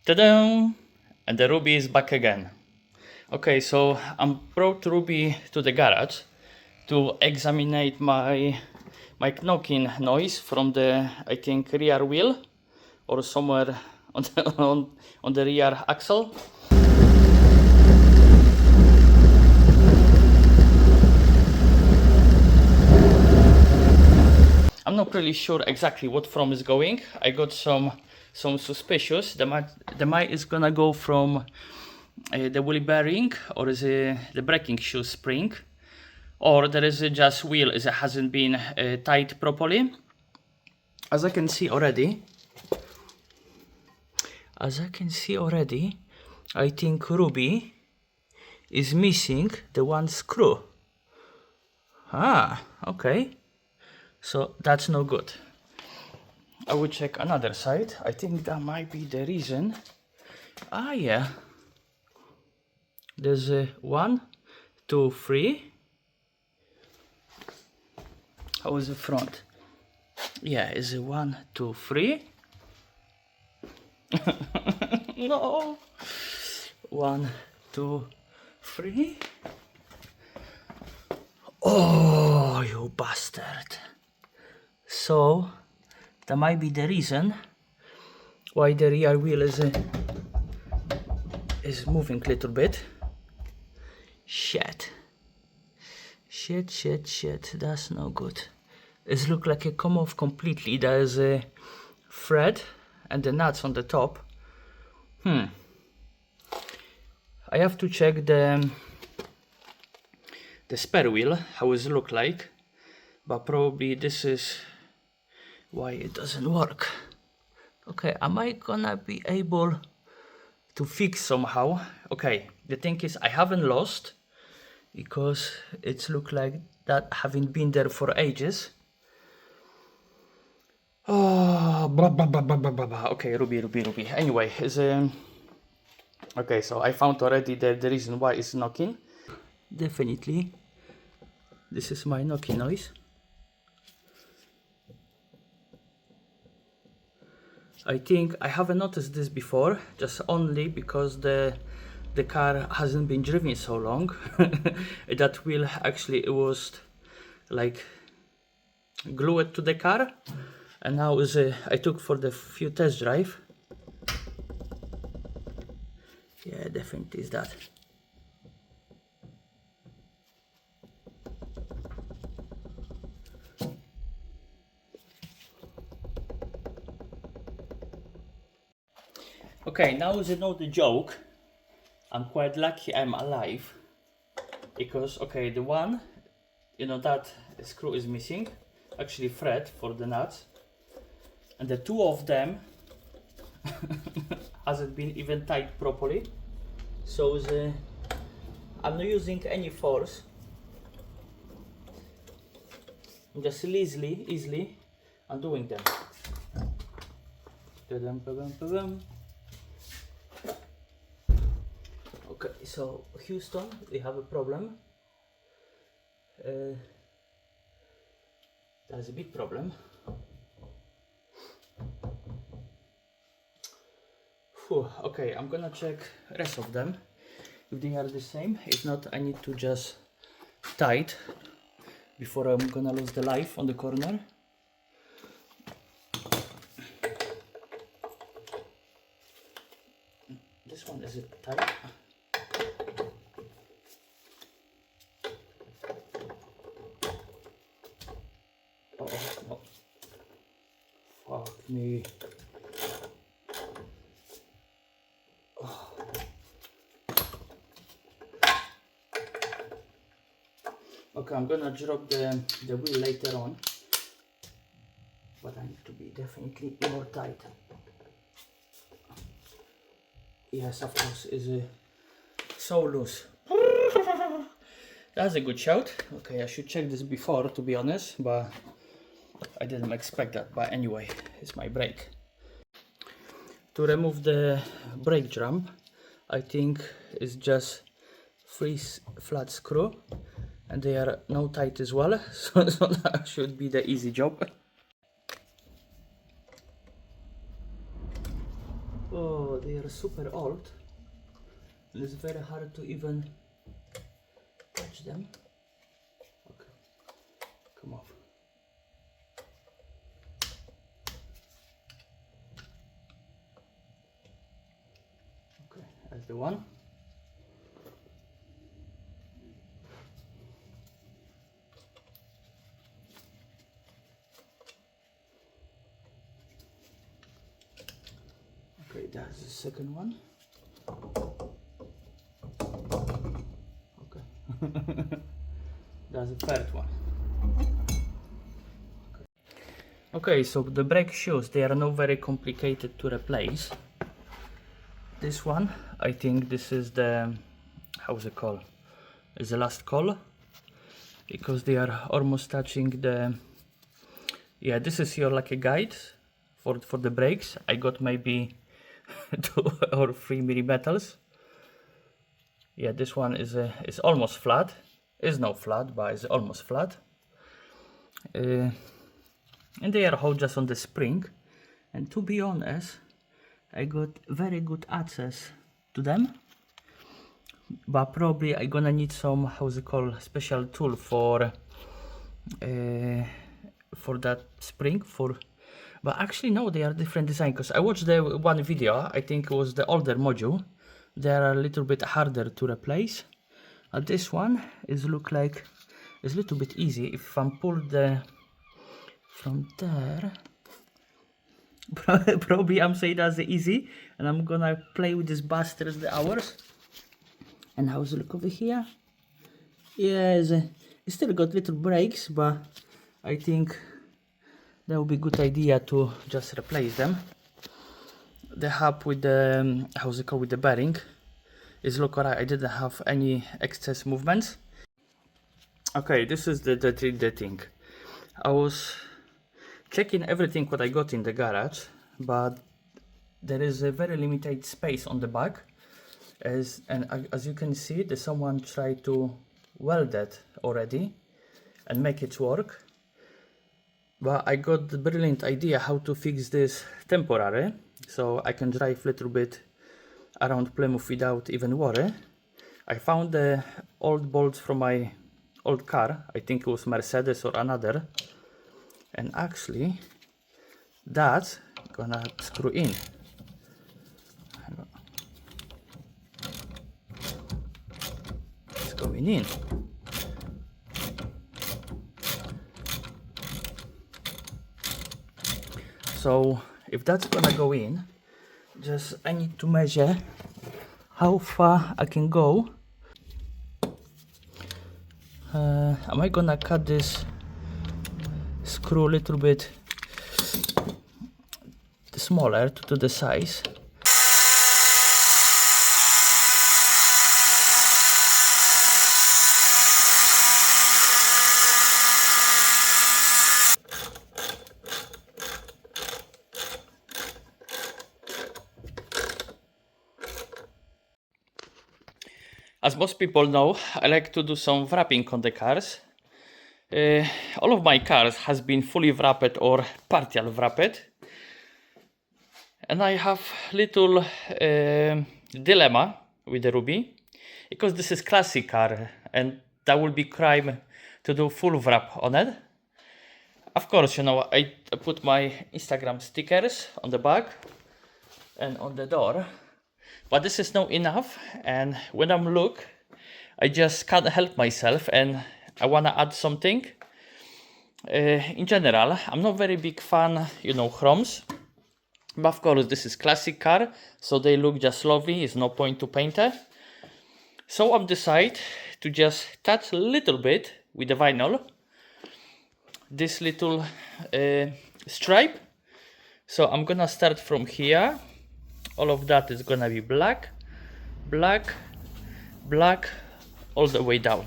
Ta-da! And the Ruby is back again. Okay, so I brought Ruby to the garage to examine my knocking noise from the, I think, rear wheel or somewhere on on the rear axle. I'm not really sure exactly what from is going. I got some suspicious. The might is gonna go from the wheel bearing or is the braking shoe spring, or there is just wheel as it hasn't been tied properly. As I can see already, I think Ruby is missing the one screw. Ah, okay. So that's no good. I will check another side. I think that might be the reason. Ah, yeah. There's a 1, 2, 3. How is the front? Yeah, is it 1, 2, 3? No. 1, 2, 3. Oh, you bastard. So that might be the reason why the rear wheel is moving a little bit. Shit, that's no good. It looks like it come off completely. There is a thread and the nuts on the top. I have to check the spare wheel, how it look like, but probably this is why it doesn't work. Okay, am I gonna be able to fix somehow? Okay, the thing is I haven't lost, because it's look like that haven't been there for ages. Oh, blah, blah, blah, blah, blah, blah. Okay, Ruby. Anyway, is okay, so I found already the reason why it's knocking. Definitely, this is my knocking noise. I think I haven't noticed this before, just only because the car hasn't been driven so long. That wheel actually it was like glued to the car, and now is I took for the few test drive. Yeah, definitely is that. Okay, now is another joke. I'm quite lucky I'm alive, because okay, the one, that screw is missing, actually thread for the nuts, and the two of them hasn't been even tied properly. So I'm not using any force. I'm just easily undoing them. Okay, so Houston, we have a problem. That's a big problem. Whew, okay, I'm gonna check rest of them if they are the same. If not, I need to just tie it before I'm gonna lose the life on the corner. This one is tight. Oh no! Fuck me! Oh. Okay, I'm gonna drop the wheel later on, but I need to be definitely more tight. Yes, of course, is so loose. That's a good shout. Okay, I should check this before, to be honest, but I didn't expect that. But anyway, it's my brake. To remove the brake drum, I think it's just 3 flat screw, and they are no tight as well, so that should be the easy job. Oh, they are super old. And it's very hard to even touch them. Okay, come off. Okay, that's the one. Okay, that's the second one. Okay. That's the third one. Okay, so the brake shoes, they are not very complicated to replace. This one, I think this is the, how's it called? Is the last call, because they are almost touching the, yeah, this is your like a guide for the brakes. I got maybe 2 or 3 millimeters. Yeah, this one is almost flat. It's not flat, but it's almost flat. And they are all just on the spring. And to be honest, I got very good access to them. But probably I'm gonna need some, how's it called, special tool for that spring. But actually no, they are different design, because I watched the one video, I think it was the older module. They are a little bit harder to replace. This one is look like it's a little bit easy. If I'm pull the from there, probably I'm saying that's easy, and I'm gonna play with this bastards the hours. And how's it look over here? Yeah, it's still got little breaks, but I think that would be a good idea to just replace them. The hub with the how's it called, with the bearing is look alright. I didn't have any excess movements. Okay, this is the thing. I was checking everything what I got in the garage, but there is a very limited space on the back. As you can see, someone tried to weld that already and make it work. But I got the brilliant idea how to fix this temporary, so I can drive a little bit around Plymouth without even worry. I found the old bolts from my old car. I think it was Mercedes or another, and actually that's gonna screw in. It's going in. So if that's gonna go in, just I need to measure how far I can go. Am I gonna cut this screw a little bit smaller to the size? As most people know, I like to do some wrapping on the cars. All of my cars has been fully wrapped or partial wrapped. And I have little dilemma with the Ruby, because this is classic car and that will be crime to do full wrap on it. Of course, you know, I put my Instagram stickers on the back and on the door. But this is not enough, and when I'm look, I just can't help myself and I wanna add something. In general, I'm not very big fan, you know, chromes. But of course, this is classic car, so they look just lovely. It's no point to paint it. So I've decided to just touch a little bit with the vinyl. This little stripe. So I'm gonna start from here. All of that is gonna be black, black, black, all the way down.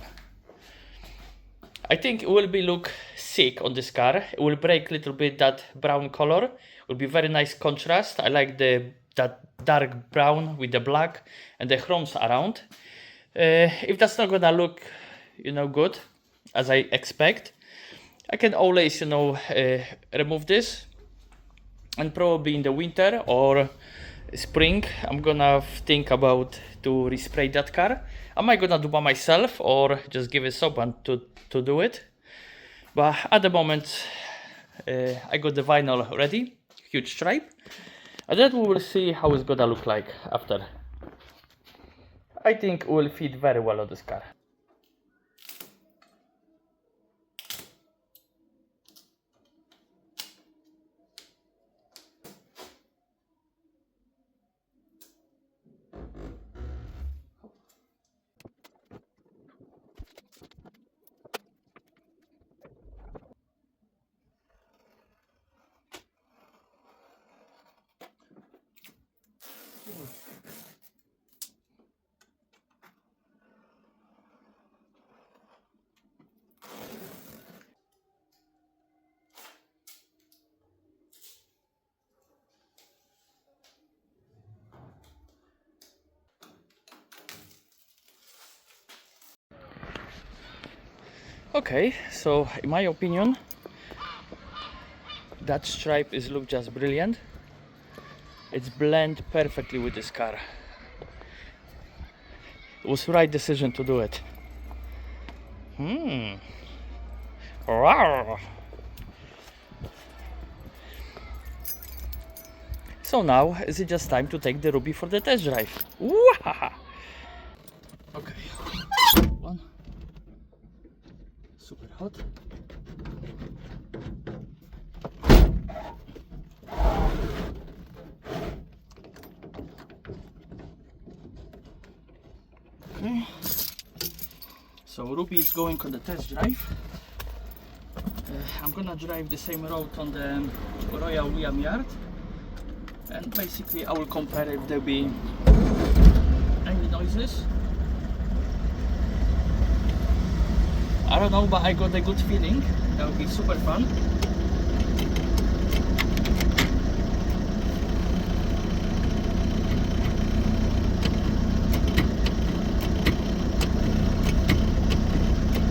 I think it will be look sick on this car. It will break a little bit that brown color. It will be very nice contrast. I like that dark brown with the black and the chromes around. If that's not gonna look, you know, good as I expect, I can always, you know, remove this, and probably in the winter or spring, I'm gonna think about to respray that car. Am I gonna do by myself or just give it someone to do it? But at the moment, I got the vinyl ready, huge stripe, and then we will see how it's gonna look like after. I think it will fit very well on this car. Okay, so in my opinion, that stripe is look just brilliant. It's blend perfectly with this car. It was the right decision to do it. Rawr. So now is it just time to take the Ruby for the test drive? Wah-ha-ha. Okay, one, super hot. Okay, so Ruby is going on the test drive. I'm gonna drive the same road on the Royal William Yard, and basically I will compare if there be any noises. I don't know, but I got a good feeling that will be super fun.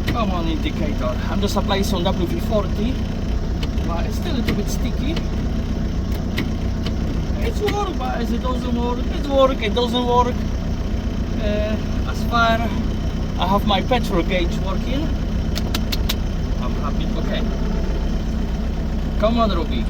Come on, indicator. I'm just applying some WD-40, but it's still a little bit sticky. It's work, but as it doesn't work, it's work, it doesn't work. As far I have my petrol gauge working, I'm happy. Okay, come on, Ruby.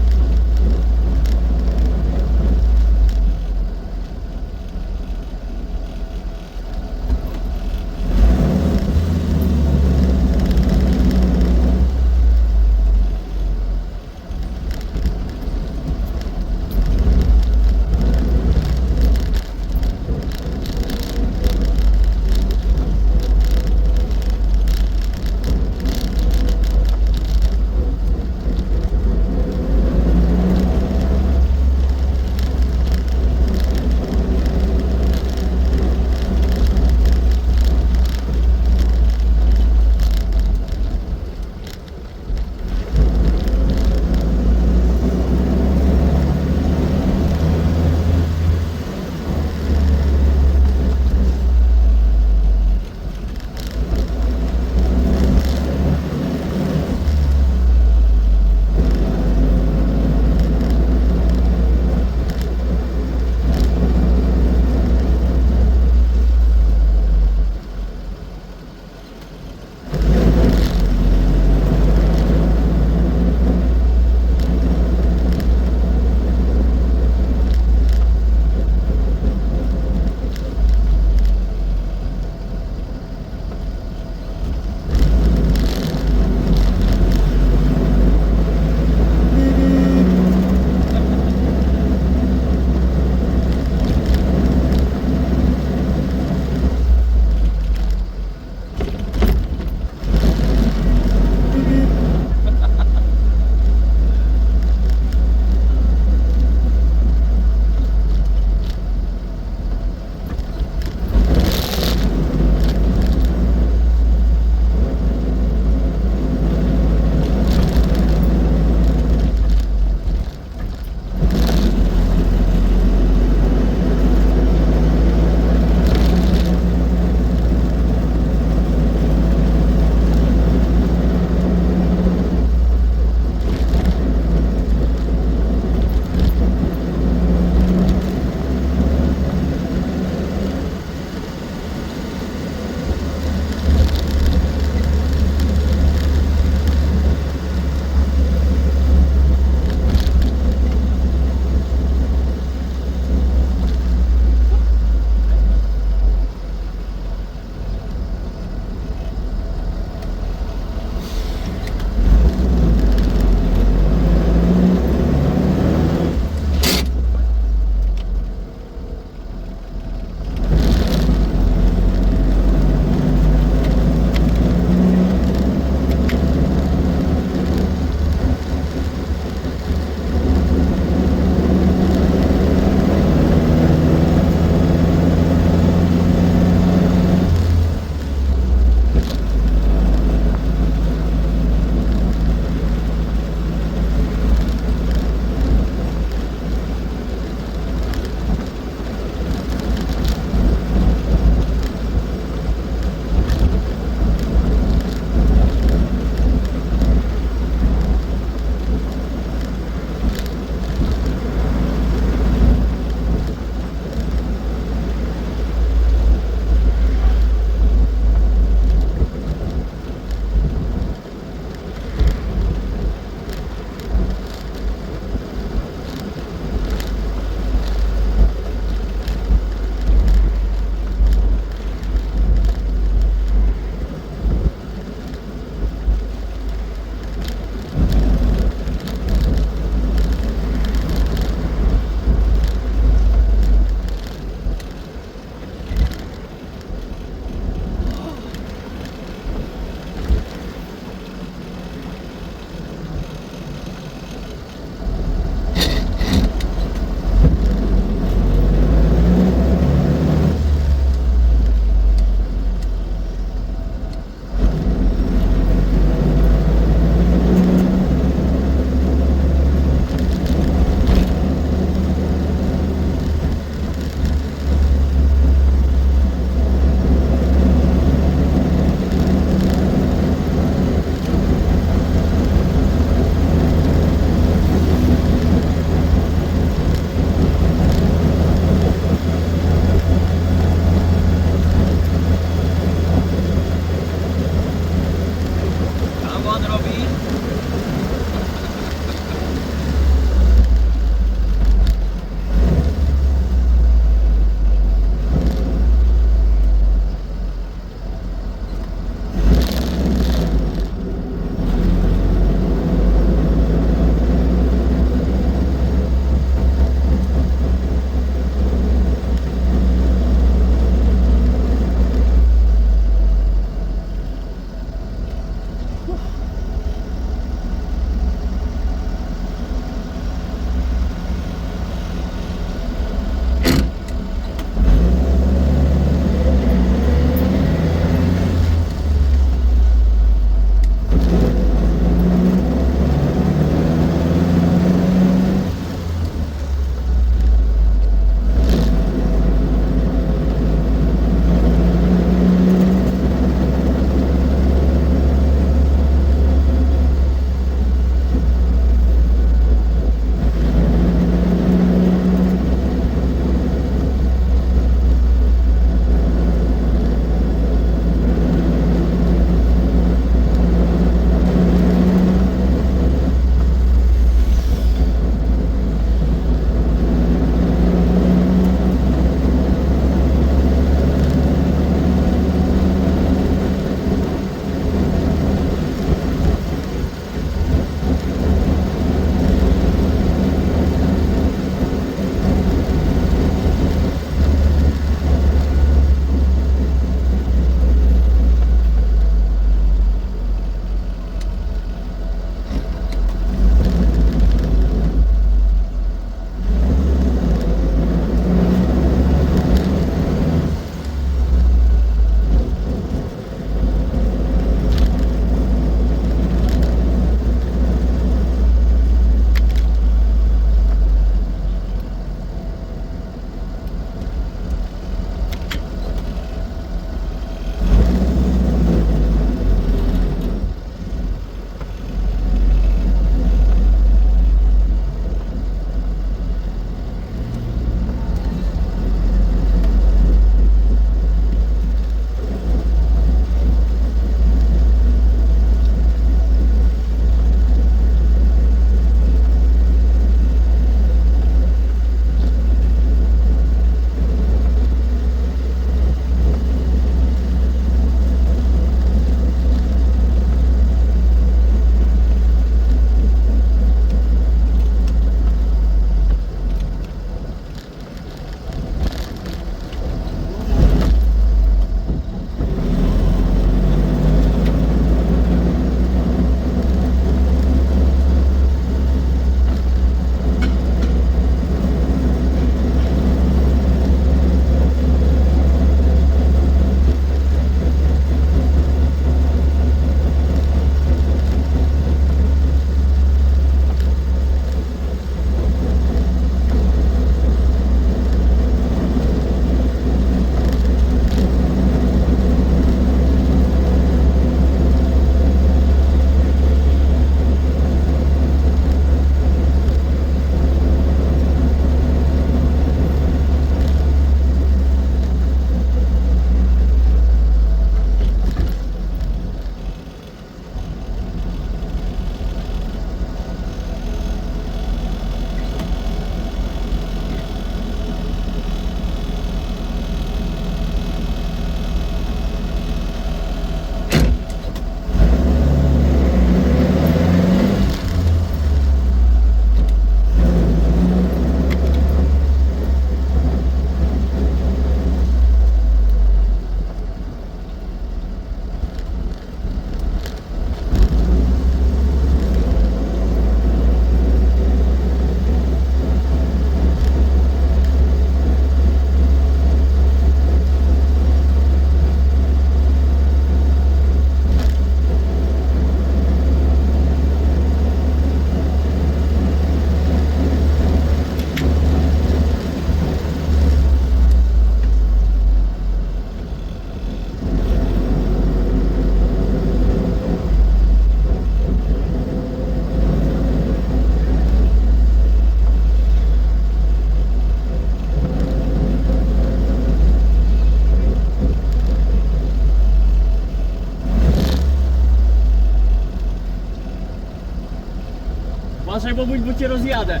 Uważaj, bo cię rozjadę.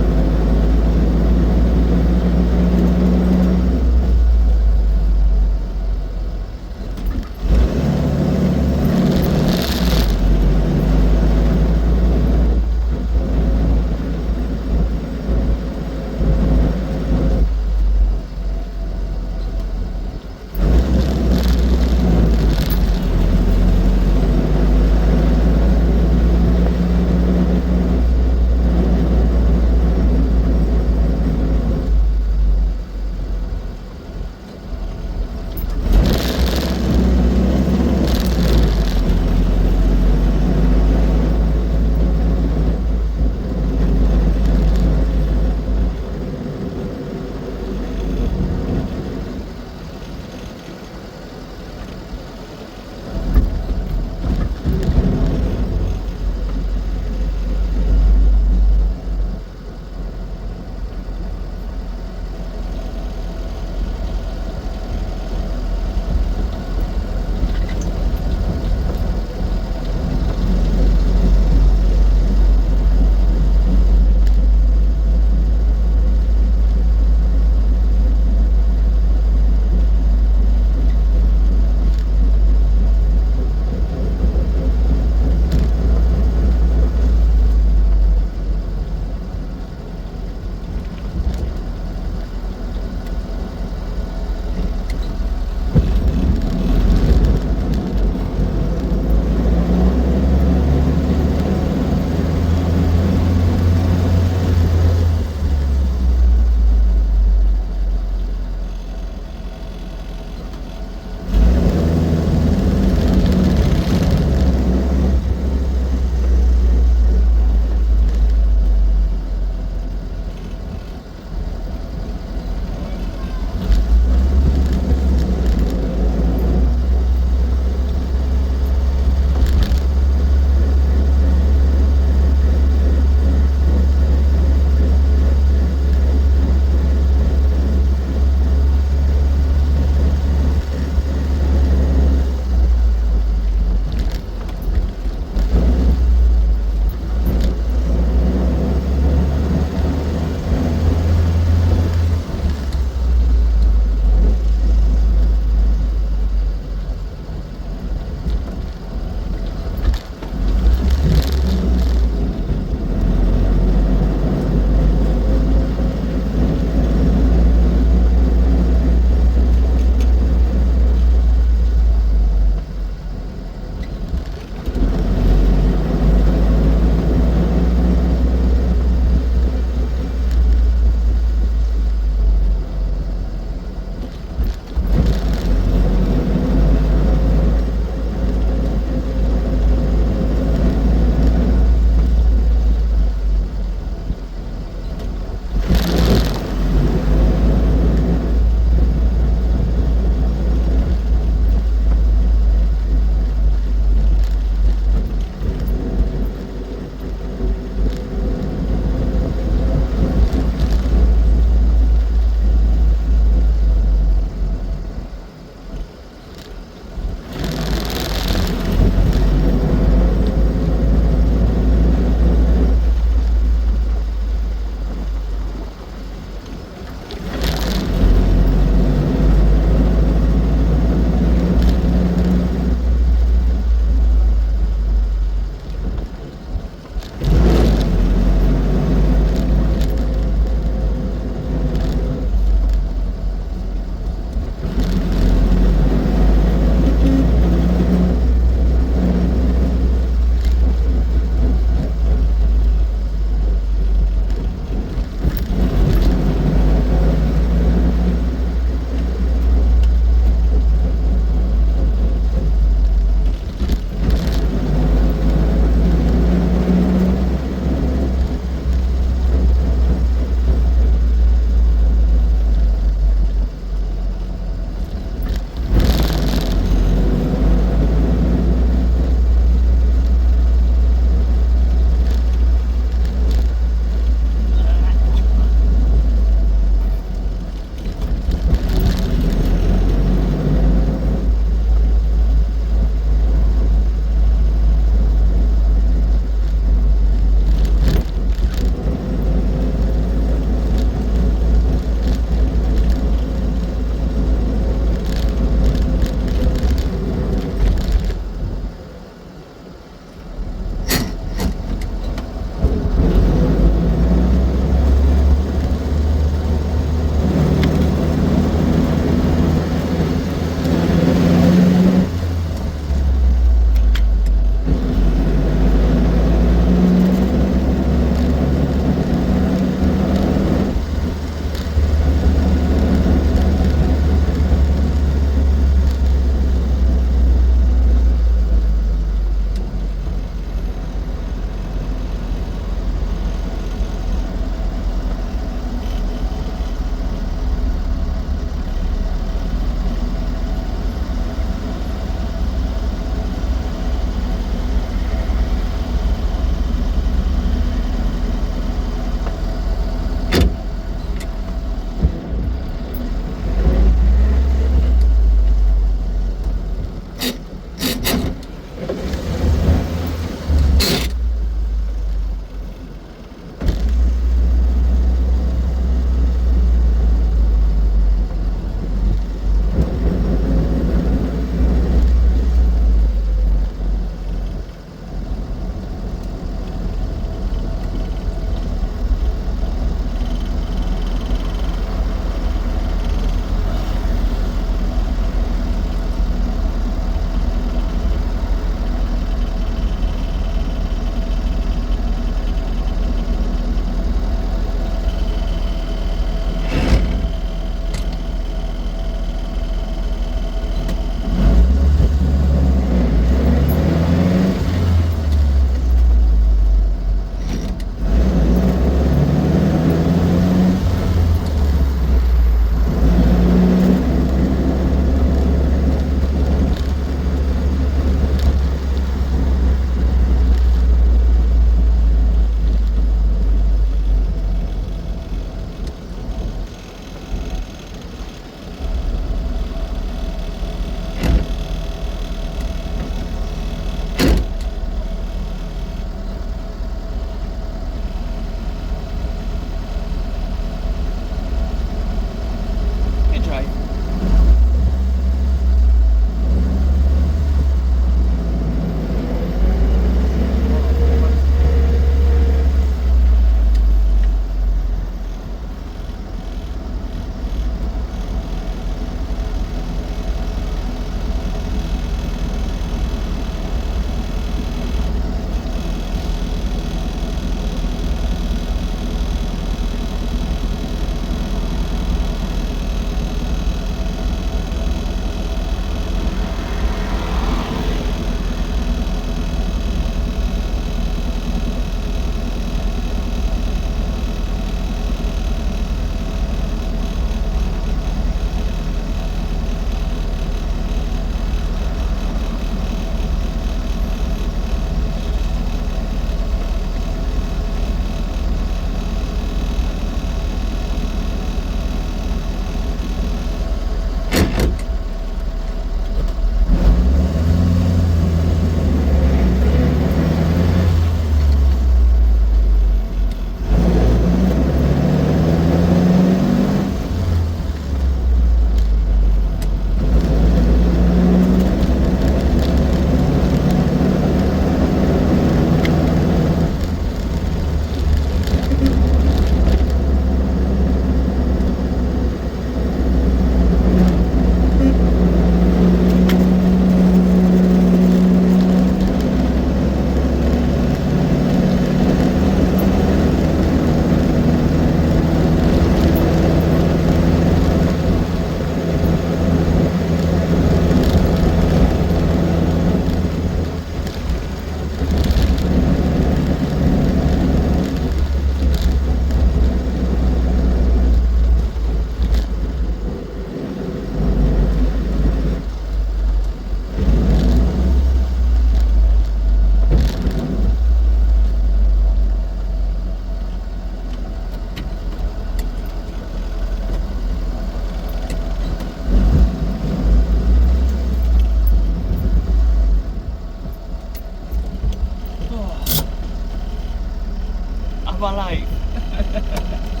my life.